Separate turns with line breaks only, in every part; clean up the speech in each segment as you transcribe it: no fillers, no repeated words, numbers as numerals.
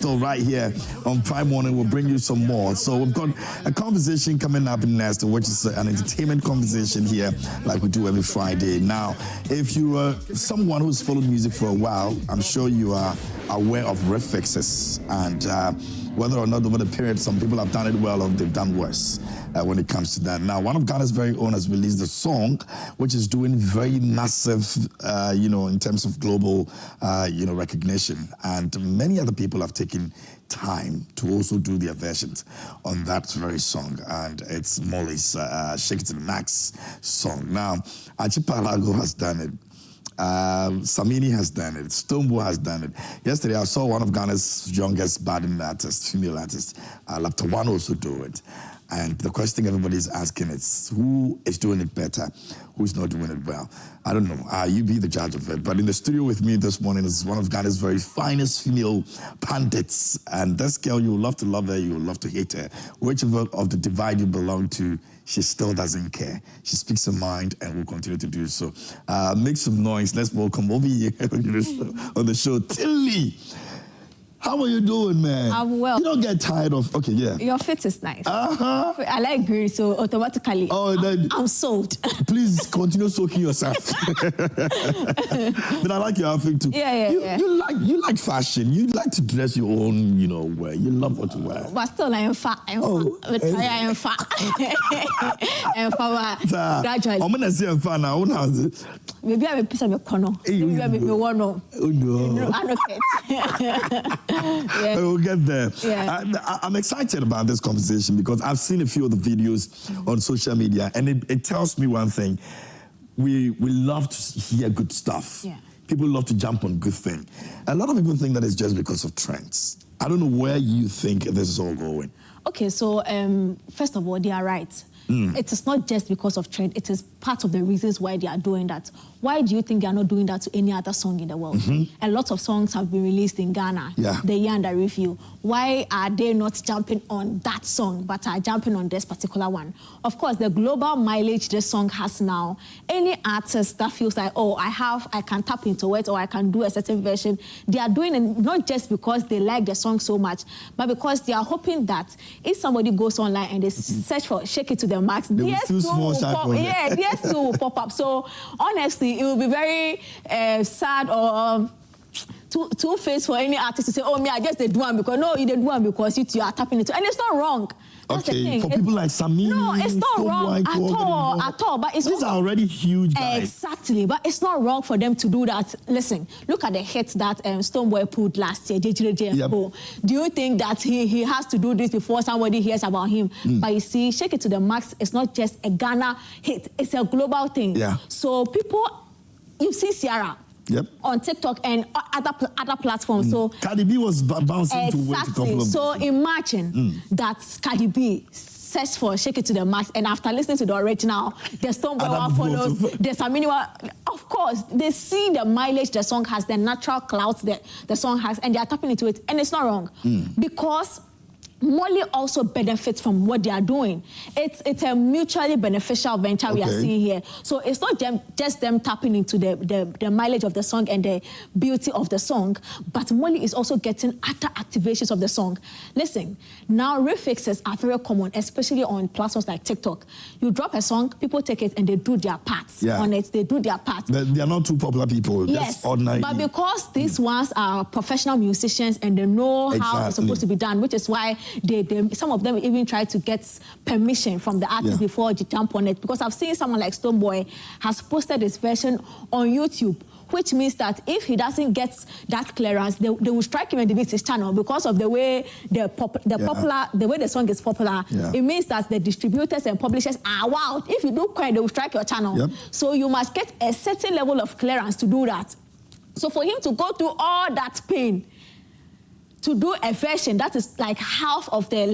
So right here on Prime Morning, we'll bring you some more. So we've got a conversation coming up next, which is an entertainment conversation here, like we do every Friday. Now, if you are someone who's followed music for a while, I'm sure you are aware of refixes and whether or not over the period some people have done it well or they've done worse when it comes to that. Now, one of Ghana's very own has released a song which is doing very massive, in terms of global, recognition. And many other people have taken time to also do their versions on that very song. And it's Molly's Shake It to the Max song. Now, Achipalago has done it. Samini has done it. Stonebwoy has done it. Yesterday, I saw one of Ghana's youngest budding artists, female artists, Laptawan also do it. And the question everybody's asking is, who is doing it better? Who's not doing it well? I don't know. You be the judge of it. But in the studio with me this morning is one of Ghana's very finest female pundits. And this girl, you will love to love her, you will love to hate her. Whichever of the divide you belong to, she still doesn't care. She speaks her mind and will continue to do so. Make some noise. Let's welcome over here on the show, Tilly. How are you doing, man?
I'm well.
You don't get tired of, okay, yeah.
Your fit is nice. I like green, so automatically, I'm sold.
Please continue soaking yourself. But I like your outfit too.
Yeah.
You like fashion. You like to dress your own, wear. You love what you wear.
But still, I am fat. I am fat. Gradually.
I'm gonna say I'm fat now.
Maybe I'm a piece of a corner. Maybe I'm a one.
Oh no.
Yeah.
We'll get there.
Yeah.
I'm excited about this conversation because I've seen a few of the videos on social media, and it tells me one thing. We love to hear good stuff.
Yeah.
People love to jump on good things. A lot of people think that it's just because of trends. I don't know where you think this is all going.
Okay, so first of all, they are right. It is not just because of trend. It is part of the reasons why they are doing that. Why do you think they are not doing that to any other song in the world? A lot of songs have been released in Ghana, the year under review. Why are they not jumping on that song, but are jumping on this particular one? Of course, the global mileage this song has now, any artist that feels like, oh, I can tap into it or I can do a certain version, they are doing it not just because they like the song so much, but because they are hoping that if somebody goes online and they search for Shake It to the Max, DS2 will pop up. So honestly, it will be very sad or two-faced for any artist to say, oh, me, I just did one because, no, you did one because you are tapping into it. And it's not wrong. That's the thing.
For people like Samini,
no, it's not wrong at all. But
these are already huge guys.
Exactly, but it's not wrong for them to do that. Listen, look at the hits that Stonebwoy pulled last year, JJJ. Do you think that he has to do this before somebody hears about him? But you see, Shake It to the Max is not just a Ghana hit, it's a global thing.
Yeah.
So people, you see Ciara. On TikTok and other platforms. So
Cardi B was bouncing to wait a couple of
So imagine that Cardi B searched for Shake It to the Max, and after listening to the original, the Stonebwoy one follows, there's a mini one. Of course, they see the mileage the song has, the natural clouds that the song has, and they are tapping into it, and it's not wrong. Because Molly also benefits from what they are doing. It's a mutually beneficial venture we are seeing here. So it's not just them tapping into the mileage of the song and the beauty of the song, but Molly is also getting other activations of the song. Listen, now refixes are very common, especially on platforms like TikTok. You drop a song, people take it and they do their parts on it. They do their parts.
They are not too popular people.
Yes,
ordinary.
but because these ones are professional musicians and they know how it's supposed to be done, which is why some of them even try to get permission from the artist before they jump on it. Because I've seen someone like Stonebwoy has posted his version on YouTube, which means that if he doesn't get that clearance, they will strike him and delete his channel because of the way the way the song is popular. It means that the distributors and publishers are wild. If you do crime, they will strike your channel. So you must get a certain level of clearance to do that. So for him to go through all that pain to do a version that is like half of the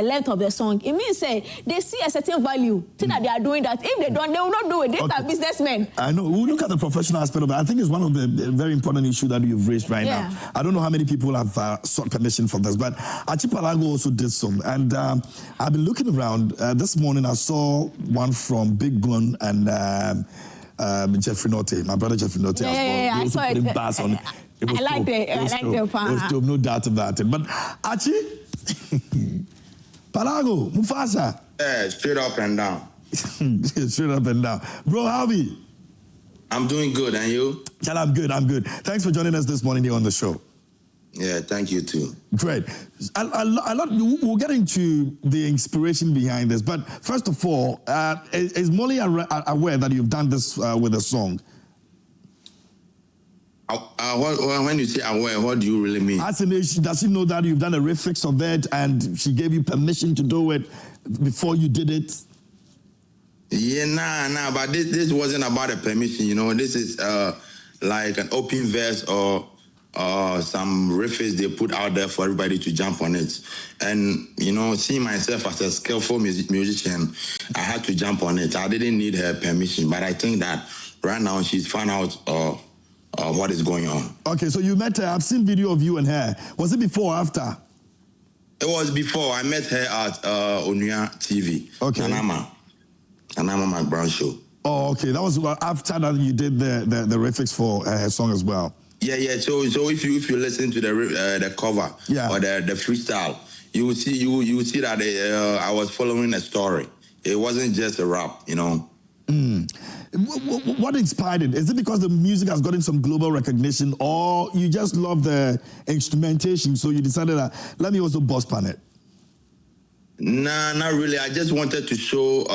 length of the song, it means they see a certain value. That they are doing that. If they don't, they will not do it. These are businessmen.
I know. We'll look at the professional aspect of it. I think it's one of the very important issues that you've raised right now. I don't know how many people have sought permission for this, but Achipalago also did some. And I've been looking around. This morning I saw one from Big Gun and Jeffrey Notte, my brother Jeffrey Notte as well. He also put bars on it. It was
I like the
part. It was dope, no doubt about it. But Achi, Palago, Mufasa.
Yeah, straight up and down.
Straight up and down. Bro, how are you?
I'm doing good, and you?
Tell I'm good, I'm good. Thanks for joining us this morning here on the show.
Yeah, thank you too.
Great. We'll get into the inspiration behind this, but first of all, is Molly aware that you've done this with a song?
When you say aware, what do you really mean?
As in, does she know that you've done a refix of it and she gave you permission to do it before you did it?
Yeah, nah, but this wasn't about a permission, you know. This is like an open verse or some refix they put out there for everybody to jump on it. And, you know, seeing myself as a skillful musician, I had to jump on it. I didn't need her permission, but I think that right now she's found out what is going on.
Okay, so you met her. I've seen video of you and her. Was it before or after?
It was before. I met her at Onuya TV.
Okay.
Nanama, my brand show.
Oh, okay. That was after that you did the refix for her song as well.
Yeah. So if you listen to the cover or the freestyle, you will see that I was following a story. It wasn't just a rap, you know.
What inspired it? Is it because the music has gotten some global recognition, or you just love the instrumentation, so you decided that let me also boss pan it?
Nah, not really. I just wanted to show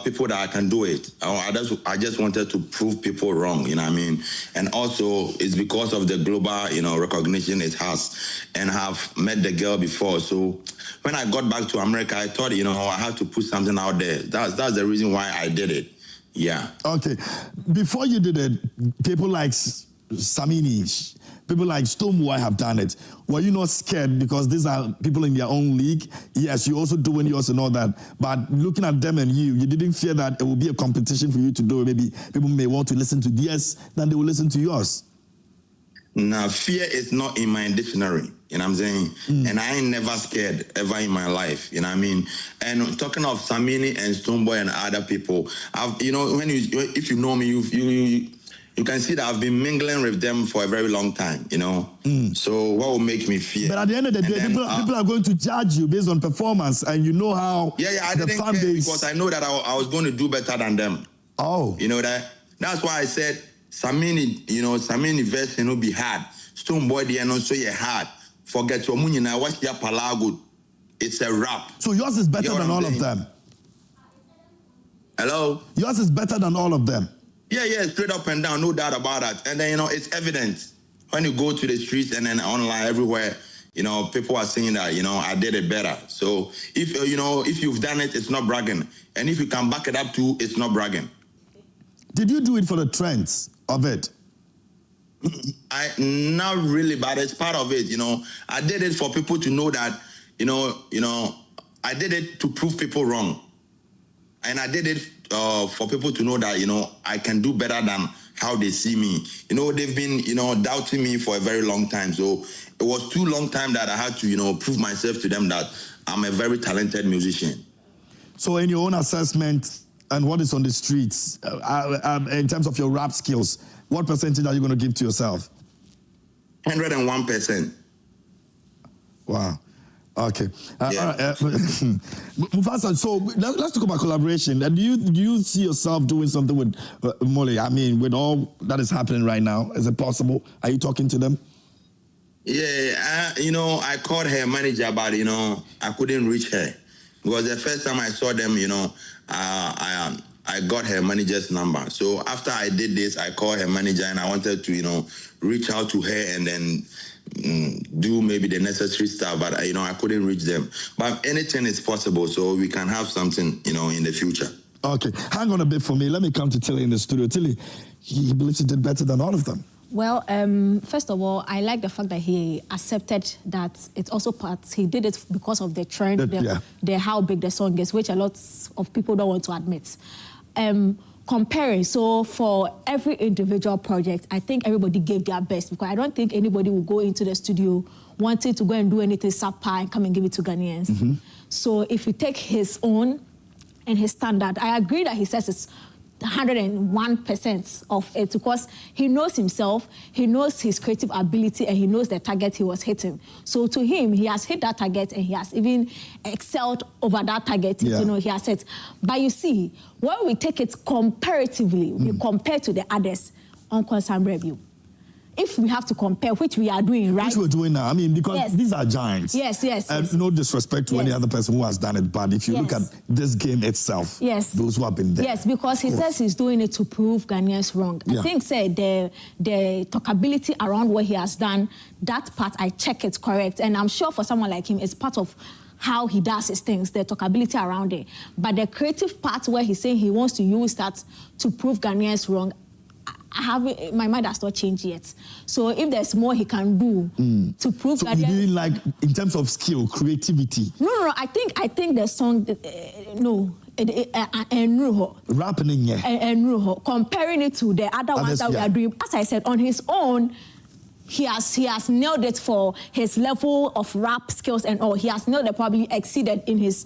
people that I can do it. I just wanted to prove people wrong, you know what I mean? And also, it's because of the global, you know, recognition it has. And I've met the girl before, so when I got back to America, I thought, you know, I had to put something out there. That's the reason why I did it. Yeah.
Okay. Before you did it, people like Samini, people like Stoneboy have done it. Were you not scared because these are people in their own league? Yes, you also doing yours and all that. But looking at them and you didn't fear that it will be a competition for you to do it. Maybe people may want to listen to theirs than they will listen to yours.
Now, fear is not in my dictionary, you know what I'm saying? And I ain't never scared ever in my life, you know what I mean? And talking of Samini and Stoneboy and other people, you know, if you know me, you can see that I've been mingling with them for a very long time, you know? So what will make me fear?
But at the end of the day, people are going to judge you based on performance, and you know how
I didn't care because I know that I was going to do better than them.
Oh.
You know that? That's why I said, Samini, you know, Samini verse, you know, be hard. Stoneboy, they are not so hard. Forget your money now, watch your Palago. It's a rap.
So yours is better than all of them?
Hello?
Yours is better than all of them?
Yeah, straight up and down, no doubt about that. And then, you know, it's evident. When you go to the streets and then online, everywhere, you know, people are saying that, you know, I did it better. So if, you know, if you've done it, it's not bragging. And if you can back it up too, it's not bragging. Did you do it for the trends of it? Not really, but it's part of it, you know. I did it for people to know that, you know, I did it to prove people wrong. And I did it for people to know that, you know, I can do better than how they see me. You know, they've been, you know, doubting me for a very long time. So it was too long time that I had to, you know, prove myself to them that I'm a very talented musician. So in your own assessment and what is on the streets, in terms of your rap skills, what percentage are you going to give to yourself? 101%. Wow. Okay. Mufasa, so let's talk about collaboration. And do you see yourself doing something with Molly? I mean, with all that is happening right now, is it possible? Are you talking to them? Yeah, you know, I called her manager, but, you know, I couldn't reach her. Because the first time I saw them, you know, I got her manager's number. So after I did this, I called her manager and I wanted to, you know, reach out to her and then do maybe the necessary stuff, but, you know, I couldn't reach them. But anything is possible, so we can have something, you know, in the future. Okay, hang on a bit for me. Let me come to Tilly in the studio. Tilly, he believes he did better than all of them.
Well, first of all, I like the fact that he accepted that it's also he did it because of the trend, how big the song is, which a lot of people don't want to admit. Comparing, so for every individual project, I think everybody gave their best, because I don't think anybody will go into the studio wanting to go and do anything subpar and come and give it to Ghanaians. So if you take his own and his standard, I agree that he says it's 101% of it because he knows himself, he knows his creative ability, and he knows the target he was hitting. So to him, he has hit that target and he has even excelled over that target. You know, he has hit. But you see, when we take it comparatively, we compare to the others on concern review. If we have to compare, which we are doing, right?
Which we're doing now. I mean, because these are giants.
Yes.
No disrespect to any other person who has done it, but if you look at this game itself, those who have been there.
Yes, because he says he's doing it to prove Ghanaians wrong. I think, the talkability around what he has done, that part, I check it's correct. And I'm sure for someone like him, it's part of how he does his things, the talkability around it. But the creative part where he's saying he wants to use that to prove Ghanaians wrong, my mind has not changed yet. So if there's more he can do to prove
that. So you mean like in terms of skill, creativity?
No. I think the song rapping comparing it to the other ones that we are doing. As I said, on his own, he has nailed it for his level of rap skills and all. He has nailed it, probably exceeded in his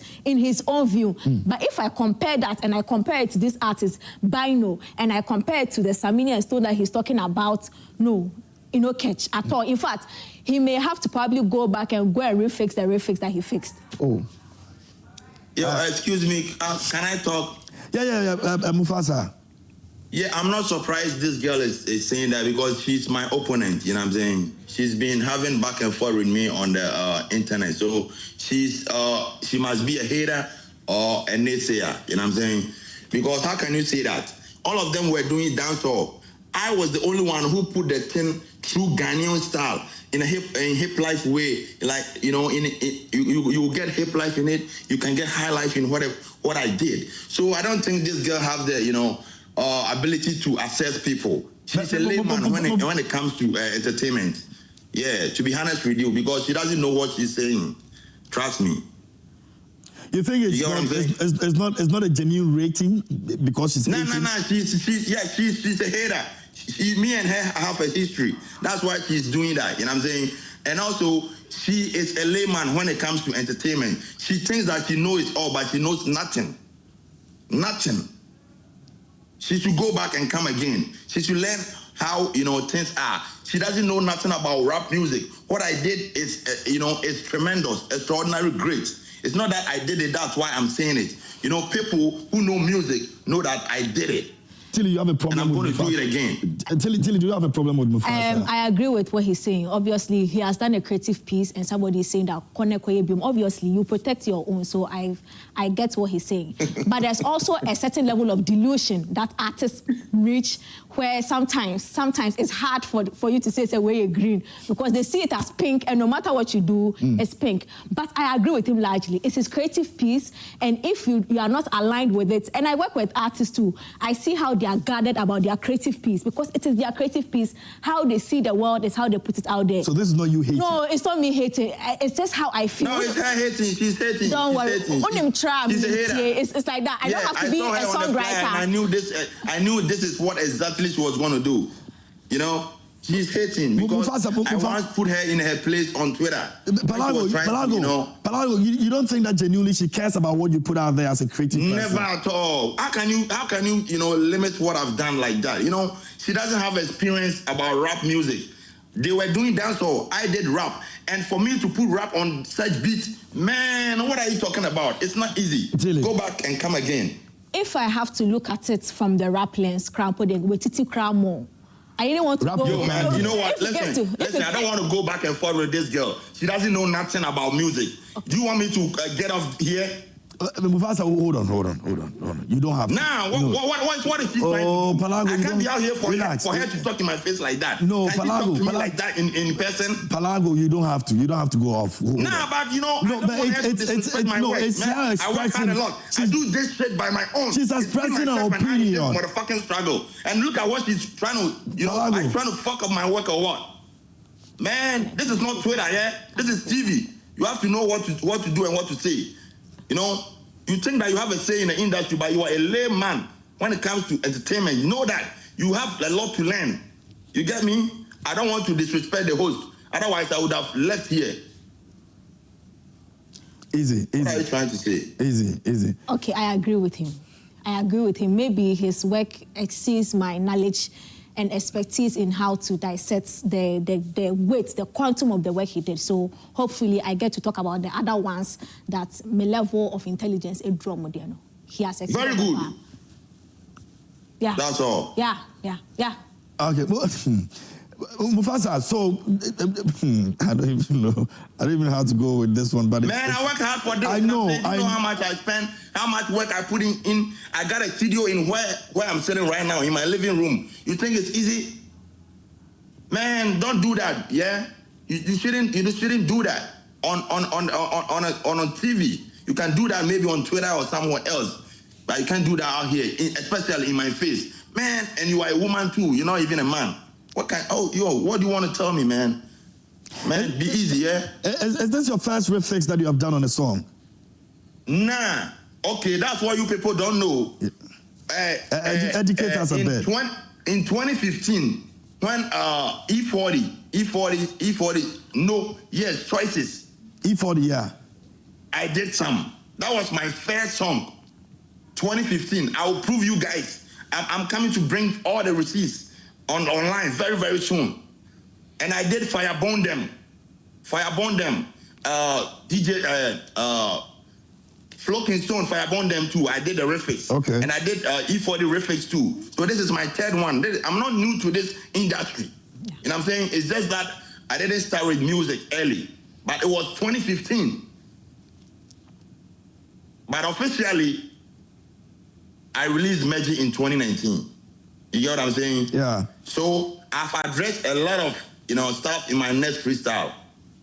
own view. But if I compare that and I compare it to this artist, Bino, and I compare it to the Samini and Stone that he's talking about, catch at all. In fact, he may have to probably go back and go and refix the refix that he fixed.
Excuse me, can I talk?
Mufasa.
Yeah, I'm not surprised this girl is saying that because she's my opponent, you know what I'm saying? She's been having back and forth with me on the internet. So she must be a hater or a naysayer, you know what I'm saying? Because how can you say that? All of them were doing dancehall. I was the only one who put the thing through Ghanaian style in a hip life way. Like, you get hip life in it, you can get high life in what I did. So I don't think this girl have the, ability to assess people. She's a layman when it comes to entertainment. Yeah, to be honest with you, because she doesn't know what she's saying. Trust me.
You think it's not a genuine rating because she's
No. She's a hater. Me and her have a history. That's why she's doing that. You know what I'm saying? And also, she is a layman when it comes to entertainment. She thinks that she knows it all, but she knows nothing. Nothing. She should go back and come again. She should learn how, things are. She doesn't know nothing about rap music. What I did is, is tremendous, extraordinary, great. It's not that I did it, that's why I'm saying it. People who know music know that I did it.
Tilly, you have a problem
and I'm going to do it again.
Tilly, do you have a problem with Mufasa?
I agree with what he's saying. Obviously, he has done a creative piece and somebody is saying that obviously you protect your own, so I get what he's saying. But there's also a certain level of delusion that artists reach where sometimes it's hard for you to say it's a way green because they see it as pink and no matter what you do, it's pink. But I agree with him largely. It's his creative piece and if you are not aligned with it, and I work with artists too, I see how they are guarded about their creative piece because it is their creative piece. How they see the world is how they put it out there.
So this is not you hating?
No, it's not me hating. It's just how I feel.
No, it's her hating. She's hating.
Don't worry.
She's a hater.
It's like that. I don't have to be a songwriter.
I knew this is what exactly she was going to do. She's hating because I once put her in her place on Twitter.
Palago, you don't think that genuinely she cares about what you put out there as a creative person?
Never at all. How can you limit what I've done like that? She doesn't have experience about rap music. They were doing dancehall. I did rap. And for me to put rap on such beats, man, what are you talking about? It's not easy.
Really?
Go back and come again.
If I have to look at it from the rap lens, with Titi Kramo, I didn't want to go.
Yo, man, you know what? Listen, I don't want to go back and forth with this girl. She doesn't know nothing about music. Okay. Do you want me to get off here?
Mufasa, hold on. You don't have to.
Nah, what is she trying to do?
Palago,
I can't be out here for her to talk in my face like that.
No,
can
Palago.
Talk to me like that in person?
Palago, you don't have to. You don't have to go off.
Nah, but it's I work hard a lot. I do this shit by my own.
She's expressing her opinion.
Motherfucking struggle. And look at what she's trying to, I'm trying to fuck up my work or what? Man, this is not Twitter, yeah? This is TV. You have to know what to do and what to say. You think that you have a say in the industry, but you are a layman when it comes to entertainment. You know that you have a lot to learn. You get me? I don't want to disrespect the host. Otherwise, I would have left here.
Easy.
What are you trying to say?
Easy.
Okay, I agree with him. I agree with him. Maybe his work exceeds my knowledge and expertise in how to dissect the weight, the quantum of the work he did. So hopefully I get to talk about the other ones that my level of intelligence is draw moderno. He has
very good.
Yeah.
That's all.
Yeah.
Okay, well, Mufasa, so I don't even know how to go with this one, but
man, I work hard for this.
I know.
You know how much I spend, how much work I put in. I got a studio in where I'm sitting right now in my living room. You think it's easy? Man, don't do that. Yeah, you shouldn't do that on TV. You can do that maybe on Twitter or somewhere else, but you can't do that out here, especially in my face, man. And you are a woman too. You're not even a man. What do you want to tell me, man? Man, be easy, yeah?
Is this your first refix that you have done on a song?
Nah. Okay, that's what you people don't know.
Educate us a bit.
In 2015, when E40, choices.
E40, yeah.
I did some. That was my first song. 2015. I will prove you guys. I'm coming to bring all the receipts online very, very soon. And I did Firebone them. DJ Floating Stone Firebone them too. I did the refix.
Okay.
And I did E40 refix too. So this is my third one. I'm not new to this industry. Yeah. You know what I'm saying? It's just that I didn't start with music early. But it was 2015. But officially, I released Magic in 2019. You get what I'm saying?
Yeah.
So I've addressed a lot of stuff in my next freestyle.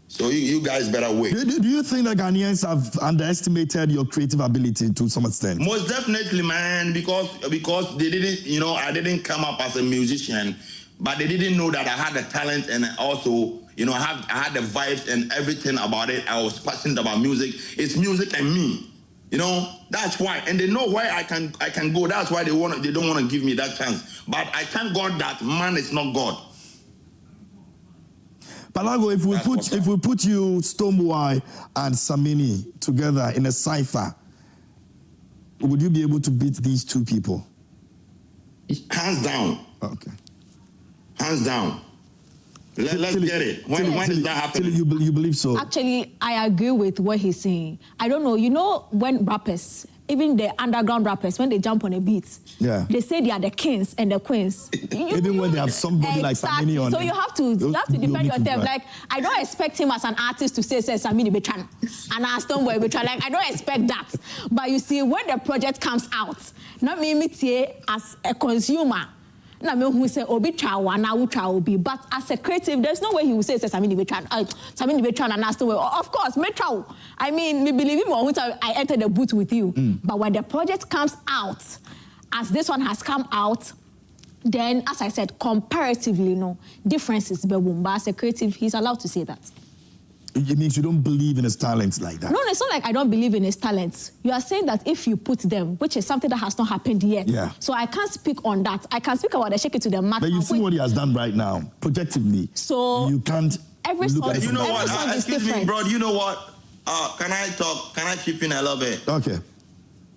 So you guys better wait.
Do you think that Ghanaians have underestimated your creative ability to some extent?
Most definitely, man, because they didn't, I didn't come up as a musician, but they didn't know that I had the talent and also, I had the vibes and everything about it. I was passionate about music. It's music and me. That's why, and they know where I can go. That's why they don't want to give me that chance. But I thank God that man is not God.
Palago, if we put you, Stonebwoy, and Samini together in a cipher, would you be able to beat these two people?
Hands down.
Okay.
Hands down. Let's get it. When is that happening?
You believe so?
Actually, I agree with what he's saying. I don't know. When rappers, even the underground rappers, when they jump on a beat,
yeah,
they say they are the kings and the queens.
Even when they have somebody like Samini on.
So you have to defend yourself. Like, I don't expect him as an artist to say Samini Betran and as Stonebwoy Betran. Like, I don't expect that. But you see, when the project comes out, not me as a consumer. But as a creative, there's no way he will say Samini Betran and Stonebwoy. Of course, Metro. I mean, we believe him or I entered the booth with you. But when the project comes out, as this one has come out, then, as I said, comparatively, differences. But as a creative, he's allowed to say that.
It means you don't believe in his talents like that.
No, it's not like I don't believe in his talents. You are saying that if you put them, which is something that has not happened yet.
Yeah.
So I can't speak on that. I can speak about the shake it to the mat.
But you see what he has done right now, projectively.
So
you can't look at it.
You know what? Excuse me, bro. You know what? Can I talk? Can I chip in a little bit?
Okay.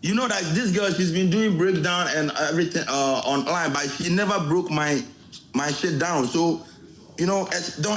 You know that this girl, she's been doing breakdown and everything online, but she never broke my shit down. So, don't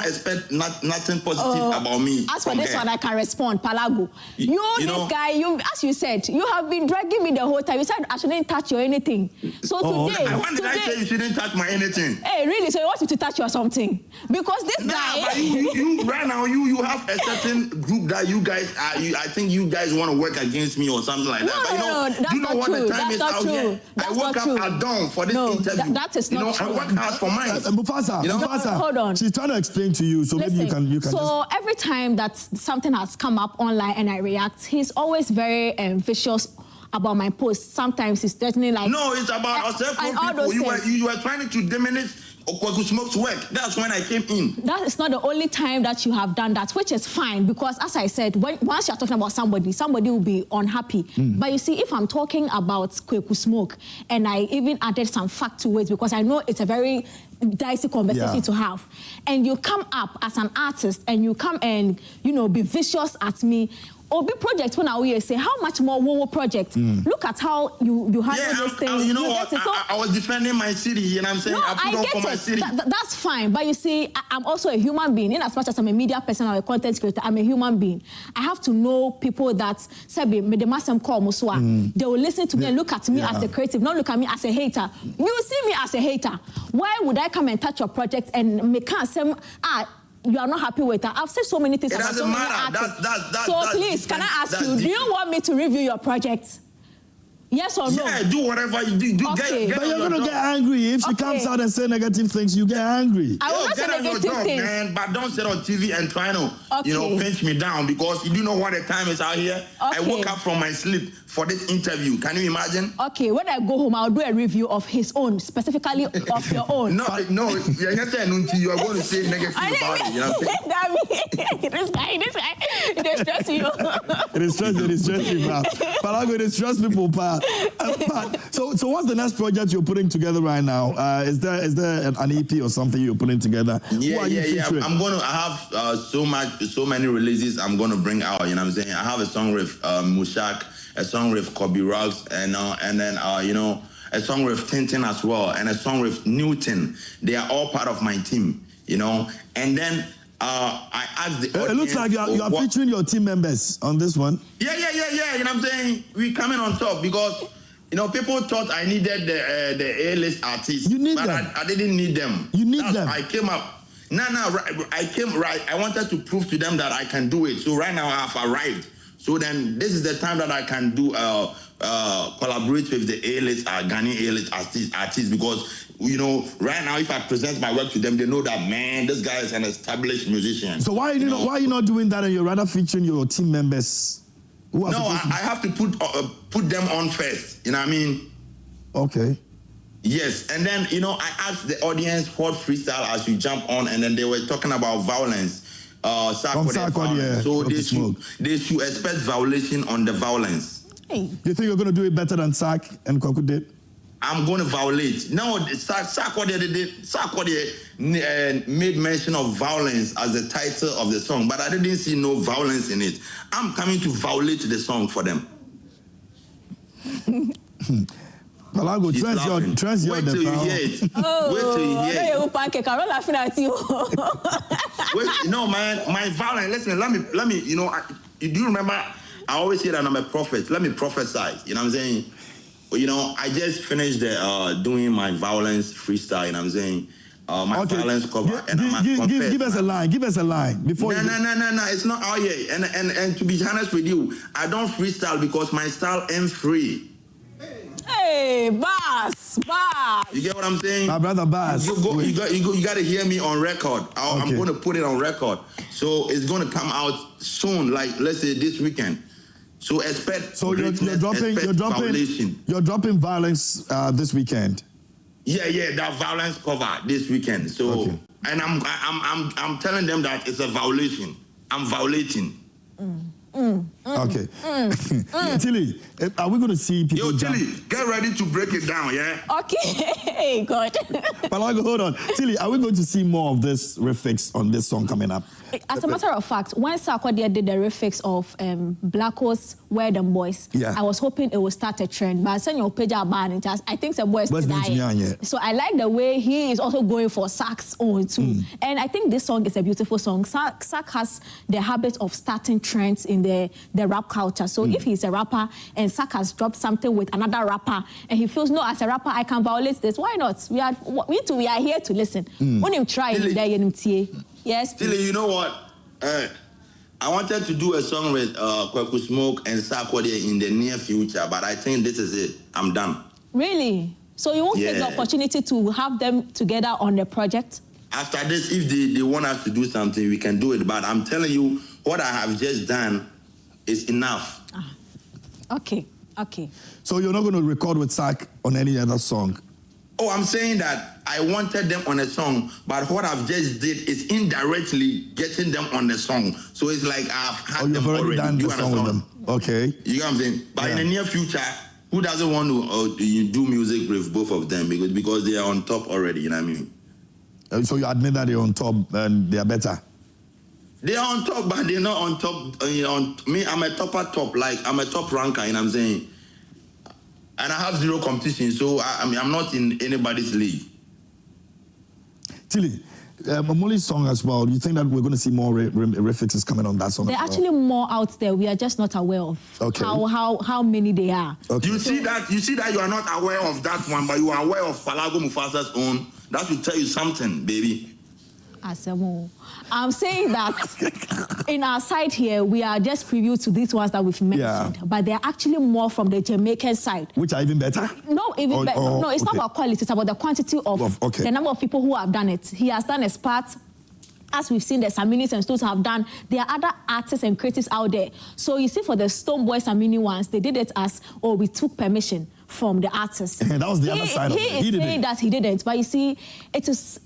expect nothing positive about me.
As for this one, I can respond. Palago. This guy, as you said, you have been dragging me the whole time. You said I shouldn't touch your anything. So today...
When did I say you shouldn't touch my anything?
Hey, really? So you want me to touch you or something? Because this guy...
But you right now, you have a certain group that you guys are... I think you guys want to work against me or something like that.
No, that's not true. That's not true.
I woke up at dawn for this interview.
That is not true.
I work hard for mine.
Mufasa,
hold on.
She's trying to explain to you, so
listen,
maybe you can.
So every time that something has come up online and I react, he's always very vicious about my posts. Sometimes he's threatening like...
No, it's about ourselves. You were trying to diminish Akua Smoke's work. That's when I came in.
That is not the only time that you have done that, which is fine, because as I said, once you're talking about somebody will be unhappy. But you see, if I'm talking about Akua Smoke and I even added some fact to it, because I know it's a very dicey conversation to have, and you come up as an artist and you come and be vicious at me. Or be project when I say how much more Wowo project. Look at how you handle this thing.
You know what? I was defending my city, you know what I'm saying?
No, I get
for my
it.
city.
That's fine. But you see, I'm also a human being. In as much as I'm a media person or a content creator, I'm a human being. I have to know people that say they will listen to me and look at me as a creative, not look at me as a hater. You see me as a hater. Why would I come and touch your project and make say you are not happy with that? I've said so many things about so many artists. So please, can I ask you, do you want me to review your project? Yes or no?
Yeah, do whatever you do.
Okay.
But you're going to get angry. If she comes out and say negative things, you get angry.
I will not say negative things.
Man, but don't sit on TV and try to, pinch me down, because you do know what the time is out here. I woke up from my sleep for this interview. Can you imagine?
Okay, when I go home, I'll do a review of his own, specifically of your own.
No, you're not saying you are going to say negative about it. You know what I'm saying?
This guy, it is stressing you.
It is stressing, pal. Palago, it is stress people, pal. So what's the next project you're putting together right now? Is there an EP or something you're putting together?
Yeah. I have so many releases I'm going to bring out. You know what I'm saying? I have a song with Mushak, a song with Kobe Rocks, and then a song with Tintin as well, and a song with Newton. They are all part of my team, And then I asked the audience.
It looks like you are featuring your team members on this one.
Yeah. You know what I'm saying? We coming on top because people thought I needed the A-list artists.
You need
but
them.
I didn't need them.
You need them.
I came up. I came right. I wanted to prove to them that I can do it. So right now I have arrived. So then this is the time that I can do collaborate with the A-list, Ghanaian A-list artists, because right now if I present my work to them, they know that, man, this guy is an established musician.
So why are you not doing that and you're rather featuring your team members?
I have to put them on first. You know what I mean?
Okay.
Yes, and then I asked the audience what freestyle as you jump on, and then they were talking about violence. So they should expect violation on the violence.
Hey.
Do you think you're going to do it better than Sak and Kwaku did?
I'm going to violate. No, Sarkodie made mention of violence as the title of the song, but I didn't see no violence in it. I'm coming to violate the song for them.
Palago, trans your
Wait till you hear it. Wait till you hear it.
Pancake, I'm not laughing at you.
My violence. Listen, let me. Do you remember? I always say that I'm a prophet. Let me prophesy. You know what I'm saying? I just finished doing my violence freestyle. You know what I'm saying? Violence cover.
Give us a line. Give us a line before.
No. It's not out yet. And to be honest with you, I don't freestyle because my style ain't free.
Hey, Bass.
You get what I'm saying?
My brother Bass.
You got to hear me on record. I'm going to put it on record. So it's going to come out soon, like let's say this weekend. So expect.
So you're dropping violence this weekend.
Yeah, that violence cover this weekend. So and I'm telling them that it's a violation. I'm violating.
Okay. Tilly, are we going to see people?
Yo, Tilly, get ready to break it down, yeah?
Okay, good.
Palago, hold on. Tilly, are we going to see more of this refix on this song coming up?
As a matter of fact, when Sarkodie did the refix of Blacko's Where Them Boys, I was hoping it would start a trend. But I sent your page about it. I think the boys dying. So I like the way he is also going for Sak's own too. And I think this song is a beautiful song. Sak has the habit of starting trends in the rap culture. So if he's a rapper and Sak has dropped something with another rapper and he feels, no, as a rapper, I can violate this. Why not? We are here to listen. When you try it, yes, please.
Tilly, you know what? I wanted to do a song with Kwaku Smoke and Sarkodie in the near future, but I think this is it. I'm done.
Really? So you won't take the opportunity to have them together on the project?
After this, if they want us to do something, we can do it. But I'm telling you, what I have just done is enough.
Okay.
So you're not going to record with Sak on any other song?
Oh, I'm saying that I wanted them on a song, but what I've just did is indirectly getting them on the song. So it's like I've had them already.
Done the song with them. Okay.
You know what I'm saying? But in the near future, who doesn't want to do music with both of them? Because they are on top already, you know what I mean?
So you admit that they're on top and they are better?
They're on top, but they're not on top. Me, I'm a top. Like, I'm a top ranker, you know what I'm saying? And I have zero competition, so I'm not in anybody's league.
Tilly, Molly's song as well, do you think that we're going to see more refixes coming on that song?
There are actually more out there. We are just not aware of how many they are.
Okay.
You see that you are not aware of that one, but you are aware of Palago Mufasa's own. That should tell you something, baby.
Asemo. I'm saying that in our side here, we are just preview to these ones that we've mentioned, but they're actually more from the Jamaican side.
Which are even better?
No, no, it's not about quality, it's about the quantity of the number of people who have done it. He has done his part. As we've seen, the Saminis and Stones have done. There are other artists and creatives out there. So you see, for the Stone Boy Samini ones, they did it as, we took permission from the artist.
That was the other side of it.
He is saying that he didn't, but you see,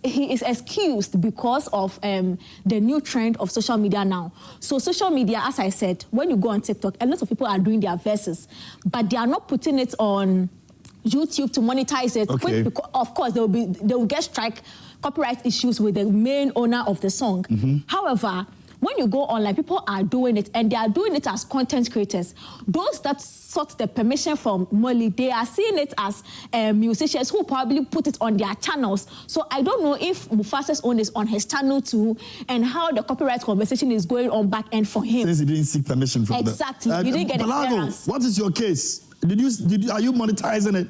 he is excused because of the new trend of social media now. So social media, as I said, when you go on TikTok, a lot of people are doing their verses, but they are not putting it on YouTube to monetize it.
Okay.
Because, of course, they will get copyright issues with the main owner of the song. However, when you go online, people are doing it, and they are doing it as content creators. Those that sought the permission from Molly, they are seeing it as musicians who probably put it on their channels. So I don't know if Mufasa's own is on his channel too, and how the copyright conversation is going on back end for him.
Since he didn't seek permission from
Exactly. You didn't get the clearance.
What is your case? Are you monetizing it?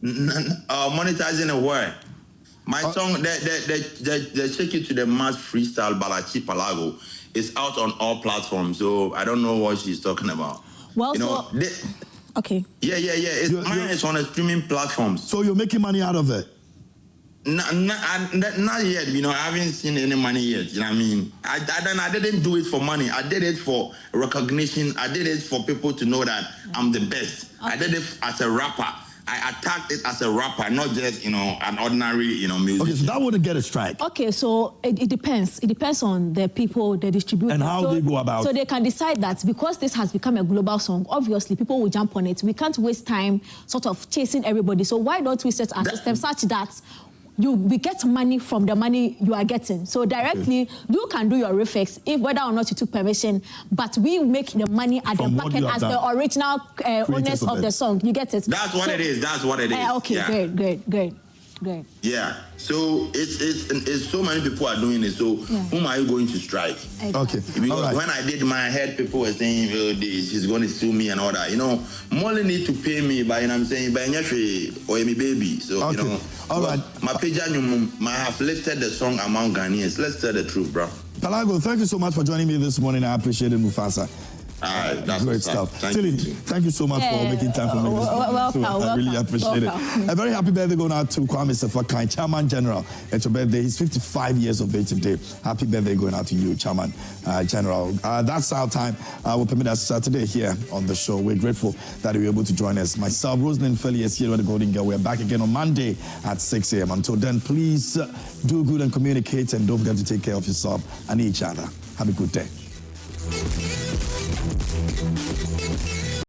Monetizing it where? My song, the Shake It to the Mass freestyle by Achipalago is out on all platforms, so I don't know what she's talking about.
Well, okay.
Yeah. Mine is on the streaming platforms.
So you're making money out of it?
Not yet. I haven't seen any money yet. You know what I mean? I didn't do it for money. I did it for recognition. I did it for people to know that I'm the best. Okay. I did it as a rapper. I attacked it as a rapper, not just, an ordinary, musician.
Okay, so that wouldn't get a strike.
Okay, so it depends. It depends on the people, the distributors.
And how they go about it.
So they can decide that because this has become a global song, obviously people will jump on it. We can't waste time sort of chasing everybody. So why don't we set our system such that we get money from the money you are getting. So directly, you can do your refix, if whether or not you took permission, but we make the money at the back end as the original owners of the song. You get it?
That's what it is. That's what it is.
Okay, yeah. Great.
Yeah. So it's so many people are doing it. So whom are you going to strike?
Okay.
Because when I did my head, people were saying, she's going to sue me and all that. Molly need to pay me, but I'm saying, by or me baby. So
all right.
My page I have lifted the song among Ghanaians. Let's tell the truth, bro.
Palago, thank you so much for joining me this morning. I appreciate it, Mufasa.
That's
great stuff. Tilly, thank you so much for making time for me this morning.
Welcome.
I really appreciate it. A very happy birthday going out to Kwame Sefakai, Chairman General. It's your birthday. He's 55 years of age today. Happy birthday going out to you, Chairman General. That's our time. We'll permit us today here on the show. We're grateful that you were able to join us. Myself, Rosalind Felly is here with the Golden Girl. We're back again on Monday at 6 a.m. Until then, please do good and communicate, and don't forget to take care of yourself and each other. Have a good day.